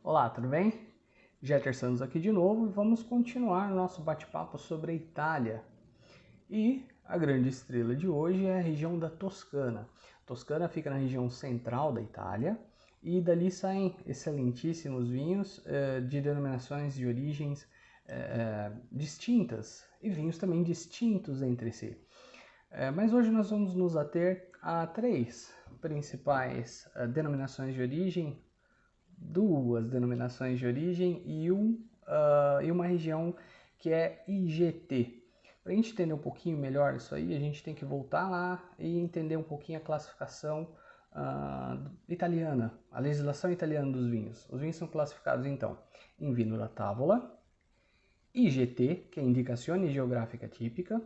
Olá, tudo bem? Jeter Santos aqui de novo e vamos continuar nosso bate-papo sobre a Itália. E a grande estrela de hoje é a região da Toscana. Toscana fica na região central da Itália e dali saem excelentíssimos vinhos de denominações de origens distintas e vinhos também distintos entre si. Mas hoje nós vamos nos ater a três principais denominações de origem, duas denominações de origem e uma região que é IGT. Para a gente entender um pouquinho melhor isso aí, a gente tem que voltar lá e entender um pouquinho a classificação italiana, a legislação italiana dos vinhos. Os vinhos são classificados então em Vino da Tavola, IGT, que é Indicazione Geográfica Típica,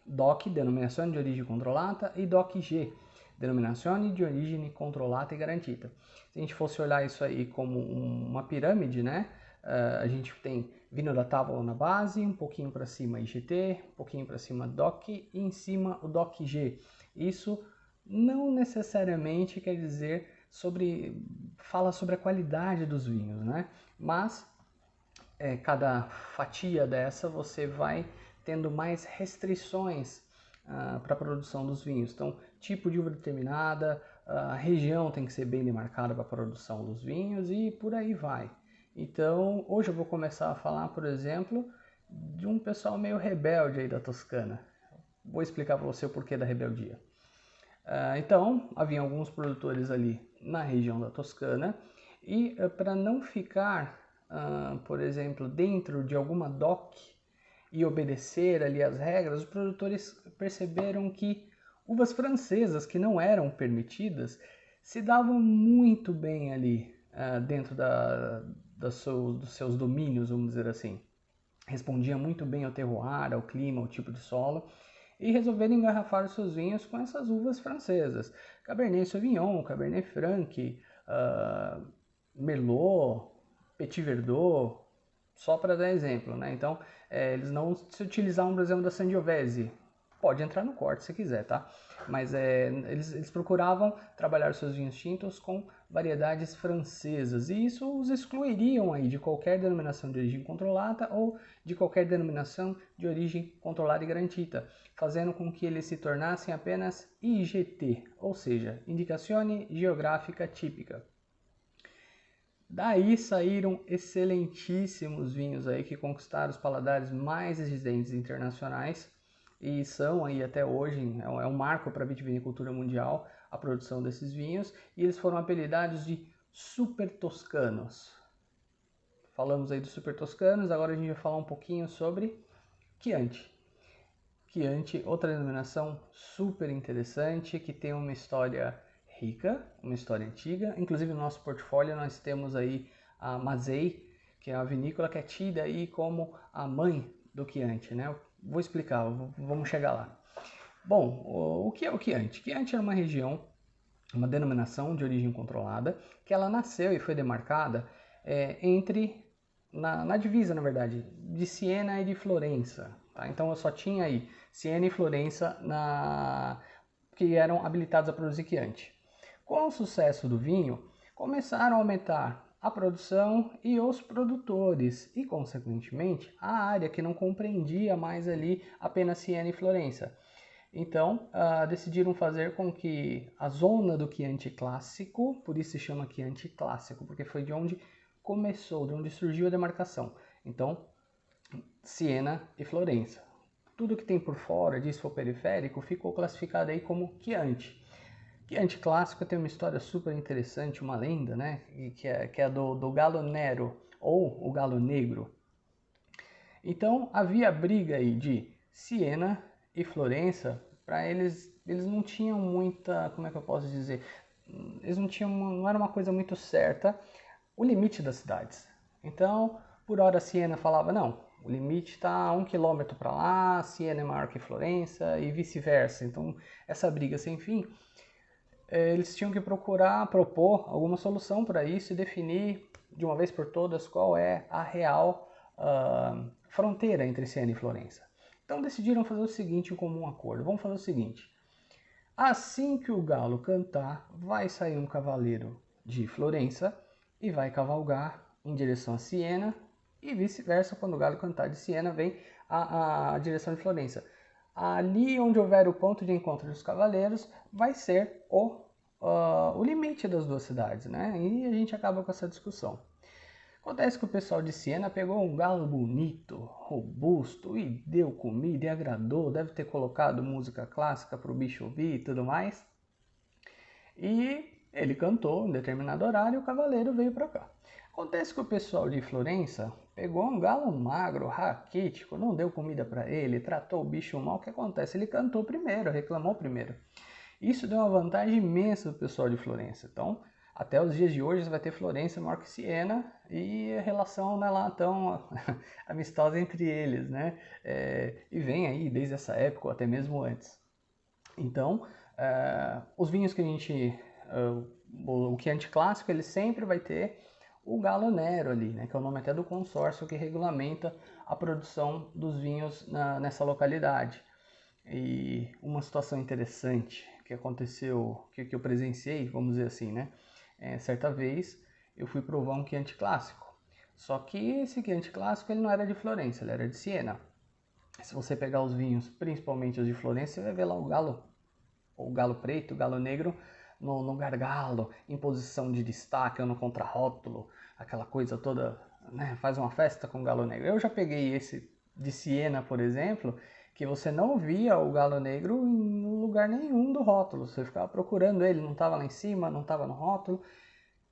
DOC, Denominazione di Origine Controllata, e DOC-G, Denominazione di Origine Controllata e Garantita. Se a gente fosse olhar isso aí como uma pirâmide, né? A gente tem Vino da Tavola na base, um pouquinho para cima IGT, um pouquinho para cima DOC e em cima o DOC-G. Isso não necessariamente quer dizer fala sobre a qualidade dos vinhos, né? Mas cada fatia dessa você vai tendo mais restrições para a produção dos vinhos. Então, tipo de uva determinada, a região tem que ser bem demarcada para a produção dos vinhos e por aí vai. Então, hoje eu vou começar a falar, por exemplo, de um pessoal meio rebelde aí da Toscana. Vou explicar para você o porquê da rebeldia. Então, havia alguns produtores ali na região da Toscana e para não ficar, por exemplo, dentro de alguma DOC e obedecer ali as regras, os produtores perceberam que uvas francesas que não eram permitidas se davam muito bem ali dentro dos seus domínios, vamos dizer assim. Respondia muito bem ao terroir, ao clima, ao tipo de solo, e resolveram engarrafar os seus vinhos com essas uvas francesas. Cabernet Sauvignon, Cabernet Franc, Merlot, Petit Verdot, só para dar exemplo, né? Então, eles não se utilizavam, por exemplo, da Sangiovese. Pode entrar no corte se quiser, tá? Mas eles procuravam trabalhar seus vinhos tintos com variedades francesas e isso os excluiriam aí de qualquer denominação de origem controlada ou de qualquer denominação de origem controlada e garantida, fazendo com que eles se tornassem apenas IGT, ou seja, Indicazione Geográfica Típica. Daí saíram excelentíssimos vinhos aí que conquistaram os paladares mais exigentes internacionais e são aí até hoje, é um marco para a vitivinicultura mundial, a produção desses vinhos, e eles foram apelidados de super toscanos. Falamos aí dos super toscanos, agora a gente vai falar um pouquinho sobre Chianti. Chianti, outra denominação super interessante, que tem uma história rica, uma história antiga. Inclusive no nosso portfólio nós temos aí a Masei, que é a vinícola que é tida aí como a mãe do Chianti, né? Vou explicar, vamos chegar lá. Bom, o que é o Chianti? Chianti é uma região, uma denominação de origem controlada, que ela nasceu e foi demarcada na divisa, na verdade, de Siena e de Florença. Tá? Então eu só tinha aí Siena e Florença que eram habilitados a produzir Chianti. Com o sucesso do vinho, começaram a aumentar a produção e os produtores e, consequentemente, a área que não compreendia mais ali apenas Siena e Florença. Então, decidiram fazer com que a zona do Chianti clássico, por isso se chama Chianti clássico, porque foi de onde começou, de onde surgiu a demarcação. Então, Siena e Florença. Tudo que tem por fora disso for periférico ficou classificado aí como Chianti. Chianti clássico tem uma história super interessante, uma lenda, né? Que é do Galo Nero, ou o Galo Negro. Então havia briga aí de Siena e Florença, para eles não tinham muita, como é que eu posso dizer? Eles não era uma coisa muito certa o limite das cidades. Então, por hora Siena falava, não, o limite está a 1 quilômetro para lá, Siena é maior que Florença e vice-versa. Então, essa briga sem fim, eles tinham que propor alguma solução para isso e definir de uma vez por todas qual é a real fronteira entre Siena e Florença. Então decidiram fazer o seguinte em comum acordo. Vamos fazer o seguinte. Assim que o galo cantar, vai sair um cavaleiro de Florença e vai cavalgar em direção a Siena, e vice-versa, quando o galo cantar de Siena, vem a direção de Florença. Ali onde houver o ponto de encontro dos cavaleiros, vai ser o limite das duas cidades, né? E a gente acaba com essa discussão. Acontece que o pessoal de Siena pegou um galo bonito, robusto, e deu comida e agradou, deve ter colocado música clássica para o bicho ouvir e tudo mais. E ele cantou em determinado horário e o cavaleiro veio para cá. Acontece que o pessoal de Florença pegou um galo magro, raquítico, não deu comida para ele, tratou o bicho mal. O que acontece? Ele cantou primeiro, reclamou primeiro. Isso deu uma vantagem imensa para o pessoal de Florença. Então, até os dias de hoje, você vai ter Florença maior que Siena e a relação não é lá tão amistosa entre eles, né? E vem aí desde essa época ou até mesmo antes. Então, os vinhos que a gente... o Chianti clássico, ele sempre vai ter o Gallo Nero ali, né? Que é o nome até do consórcio que regulamenta a produção dos vinhos nessa localidade. E uma situação interessante que aconteceu, que eu presenciei, vamos dizer assim, né? Certa vez eu fui provar um Chianti clássico. Só que esse Chianti clássico ele não era de Florença, ele era de Siena. Se você pegar os vinhos, principalmente os de Florença, você vai ver lá o galo preto, o galo negro no gargalo, em posição de destaque ou no contrarótulo, aquela coisa toda, né? Faz uma festa com o galo negro. Eu já peguei esse de Siena, por exemplo, que você não via o galo negro em lugar nenhum do rótulo. Você ficava procurando ele, não estava lá em cima, não estava no rótulo.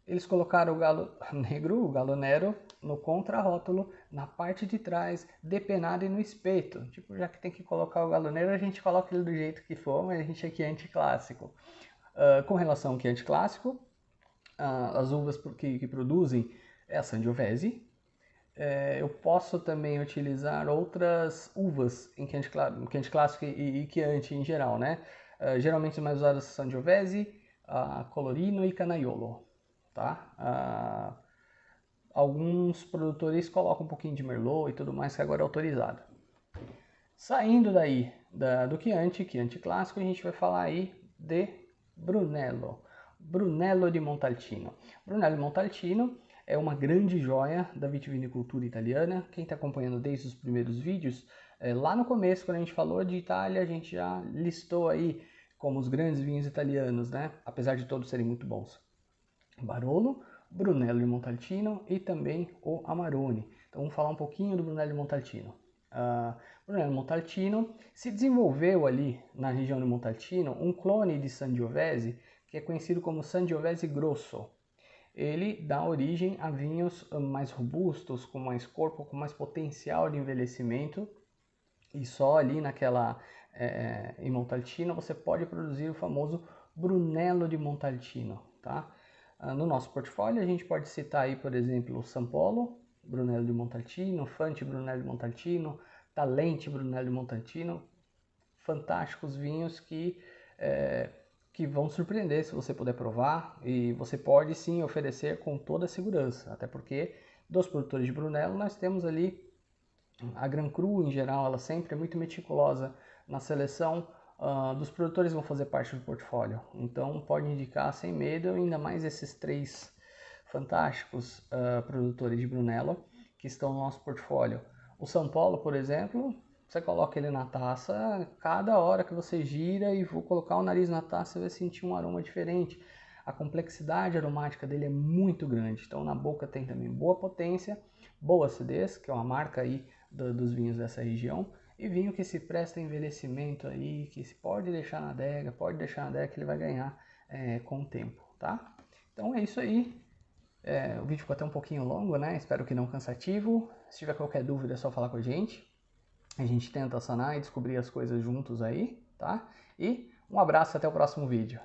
Eles colocaram o galo negro, o galo nero, no contrarótulo, na parte de trás, depenado e no espeto. Tipo, já que tem que colocar o galo negro, a gente coloca ele do jeito que for, mas a gente aqui é anticlássico. Com relação ao Chianti clássico, as uvas que produzem é a Sangiovese. Eu posso também utilizar outras uvas em Chianti clássico e Chianti em geral, né? Geralmente as mais usadas são Sangiovese, Colorino e Canaiolo, tá? Alguns produtores colocam um pouquinho de Merlot e tudo mais, que agora é autorizado. Saindo daí do Chianti clássico, a gente vai falar aí de Brunello di Montalcino. Brunello di Montalcino é uma grande joia da vitivinicultura italiana. Quem está acompanhando desde os primeiros vídeos, lá no começo, quando a gente falou de Itália, a gente já listou aí como os grandes vinhos italianos, né? Apesar de todos serem muito bons. Barolo, Brunello di Montalcino e também o Amarone. Então vamos falar um pouquinho do Brunello di Montalcino. Brunello di Montalcino se desenvolveu ali na região de Montalcino um clone de Sangiovese que é conhecido como Sangiovese Grosso. Ele dá origem a vinhos mais robustos, com mais corpo, com mais potencial de envelhecimento. E só ali em Montalcino você pode produzir o famoso Brunello di Montalcino, tá? No nosso portfólio a gente pode citar aí, por exemplo, o Sampolo, Brunello di Montalcino, Fante Brunello di Montalcino, Talenti Brunello di Montalcino, fantásticos vinhos que vão surpreender se você puder provar, e você pode sim oferecer com toda a segurança, até porque dos produtores de Brunello nós temos ali a Gran Cru em geral, ela sempre é muito meticulosa na seleção dos produtores que vão fazer parte do portfólio, então pode indicar sem medo, ainda mais esses três fantásticos produtores de Brunello que estão no nosso portfólio. O São Paulo, por exemplo, você coloca ele na taça, cada hora que você gira e vou colocar o nariz na taça, você vai sentir um aroma diferente. A complexidade aromática dele é muito grande, então na boca tem também boa potência, boa acidez, que é uma marca aí dos vinhos dessa região, e vinho que se presta a envelhecimento aí, que se pode deixar na adega, que ele vai ganhar com o tempo, tá? Então é isso aí. O vídeo ficou até um pouquinho longo, né? Espero que não cansativo. Se tiver qualquer dúvida é só falar com a gente. A gente tenta sanar e descobrir as coisas juntos aí, tá? E um abraço, até o próximo vídeo.